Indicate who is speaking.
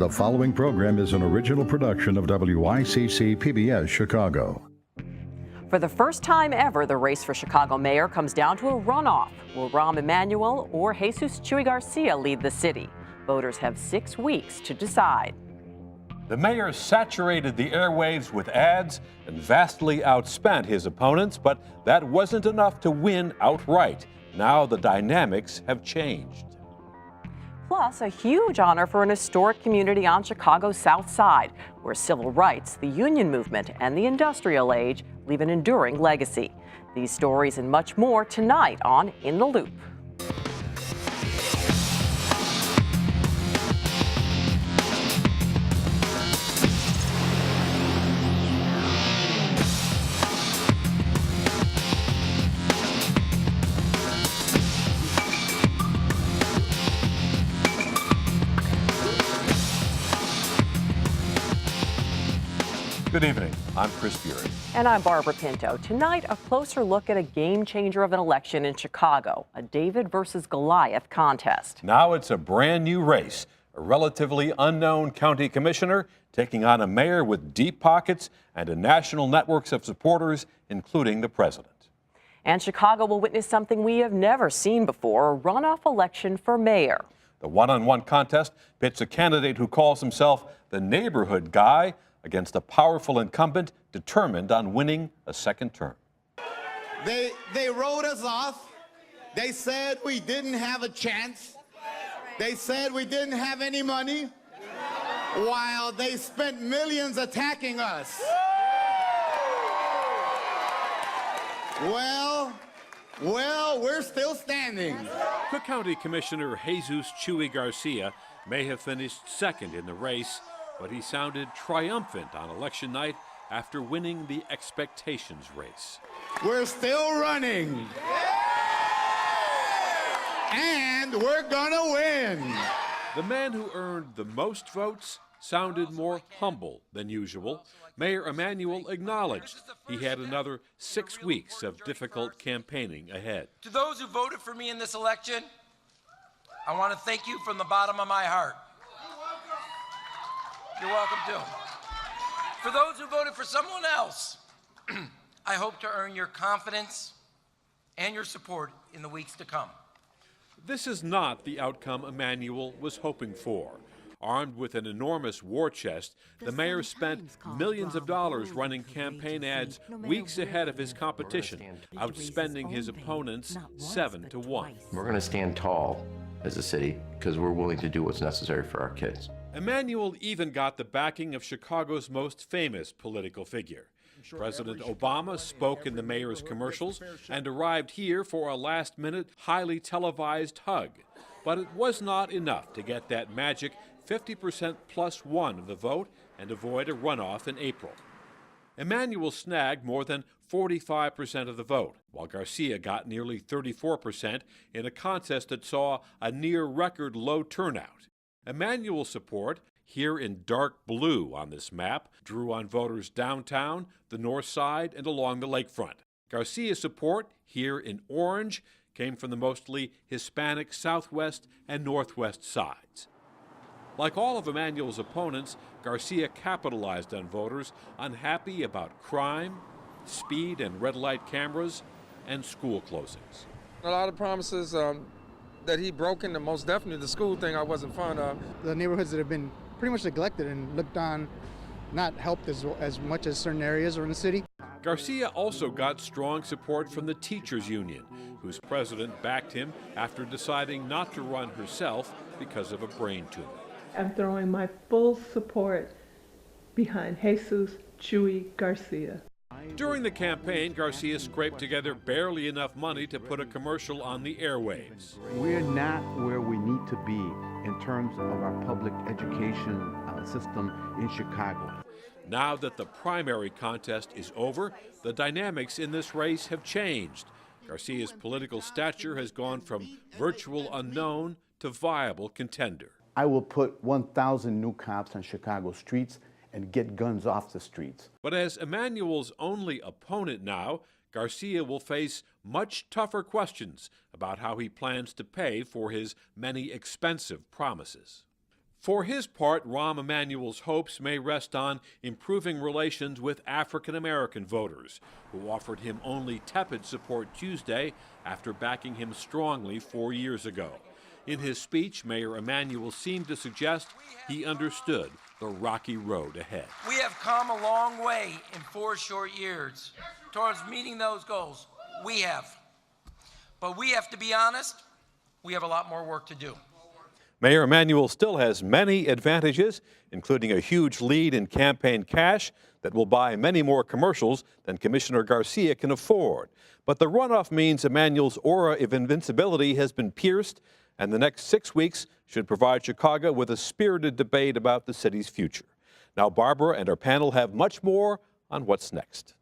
Speaker 1: The following program is an original production of WICC PBS Chicago.
Speaker 2: For the first time ever, the race for Chicago mayor comes down to a runoff. Will Rahm Emanuel or Jesus Chuy Garcia lead the city? Voters have 6 weeks to decide.
Speaker 3: The mayor saturated the airwaves with ads and vastly outspent his opponents, but that wasn't enough to win outright. Now the dynamics have changed.
Speaker 2: Plus, a huge honor for an historic community on Chicago's South Side, where civil rights, the union movement, and the industrial age leave an enduring legacy. These stories and much more tonight on In the Loop.
Speaker 3: Good evening. I'm Chris Fury.
Speaker 2: And I'm Barbara Pinto. Tonight, a closer look at a game changer of an election in Chicago, a David versus Goliath contest.
Speaker 3: Now it's a brand new race, a relatively unknown county commissioner taking on a mayor with deep pockets and a national network of supporters, including the president.
Speaker 2: And Chicago will witness something we have never seen before, a runoff election for mayor.
Speaker 3: The one-on-one contest pits a candidate who calls himself the neighborhood guy against a powerful incumbent determined on winning a second term.
Speaker 4: They wrote us off. They said we didn't have a chance. They said we didn't have any money, while they spent millions attacking us. Well, we're still standing.
Speaker 3: Cook County Commissioner Jesus Chuy Garcia may have finished second in the race, but he sounded triumphant on election night after winning the expectations race.
Speaker 4: We're still running. And we're gonna win.
Speaker 3: The man who earned the most votes sounded more humble than usual. Mayor Emanuel acknowledged he had another 6 weeks of difficult campaigning ahead.
Speaker 5: To those who voted for me in this election, I want to thank you from the bottom of my heart. You're welcome too. For those who voted for someone else, I hope to earn your confidence and your support in the weeks to come.
Speaker 3: This is not the outcome Emanuel was hoping for. Armed with an enormous war chest, the mayor spent millions of dollars running campaign ads weeks ahead of his competition, outspending his opponents 7-1.
Speaker 6: We're going to stand tall as a city because we're willing to do what's necessary for our kids.
Speaker 3: Emanuel even got the backing of Chicago's most famous political figure. President Obama spoke in the mayor's commercials and arrived here for a last-minute, highly televised hug. But it was not enough to get that magic 50% plus one of the vote and avoid a runoff in April. Emanuel snagged more than 45% of the vote, while Garcia got nearly 34% in a contest that saw a near-record low turnout. Emanuel's support, here in dark blue on this map, drew on voters downtown, the north side, and along the lakefront. Garcia's support, here in orange, came from the mostly Hispanic southwest and northwest sides. Like all of Emanuel's opponents, Garcia capitalized on voters unhappy about crime, speed and red light cameras, and school closings.
Speaker 7: A lot of promises that he broke, and most definitely the school thing I wasn't fond of.
Speaker 8: The neighborhoods that have been pretty much neglected and looked on, not helped as much as certain areas or in the city.
Speaker 3: Garcia also got strong support from the teachers union, whose president backed him after deciding not to run herself because of a brain tumor.
Speaker 9: I'm throwing my full support behind Jesus Chuy Garcia.
Speaker 3: During the campaign, Garcia scraped together barely enough money to put a commercial on the airwaves.
Speaker 10: We're not where we need to be in terms of our public education system in Chicago.
Speaker 3: Now that the primary contest is over, the dynamics in this race have changed. Garcia's political stature has gone from virtual unknown to viable contender.
Speaker 10: I will put 1,000 new cops on Chicago streets and get guns off the streets.
Speaker 3: But as Emanuel's only opponent now, Garcia will face much tougher questions about how he plans to pay for his many expensive promises. For his part, Rahm Emanuel's hopes may rest on improving relations with African American voters, who offered him only tepid support Tuesday after backing him strongly 4 years ago. In his speech, Mayor Emanuel seemed to suggest he understood the rocky road ahead.
Speaker 5: We have come a long way in 4 short years towards meeting those goals. We have. But we have to be honest, we have a lot more work to do.
Speaker 3: Mayor Emanuel still has many advantages, including a huge lead in campaign cash that will buy many more commercials than Commissioner Garcia can afford. But the runoff means Emanuel's aura of invincibility has been pierced, and the next 6 weeks should provide Chicago with a spirited debate about the city's future. Now, Barbara and our panel have much more on what's next.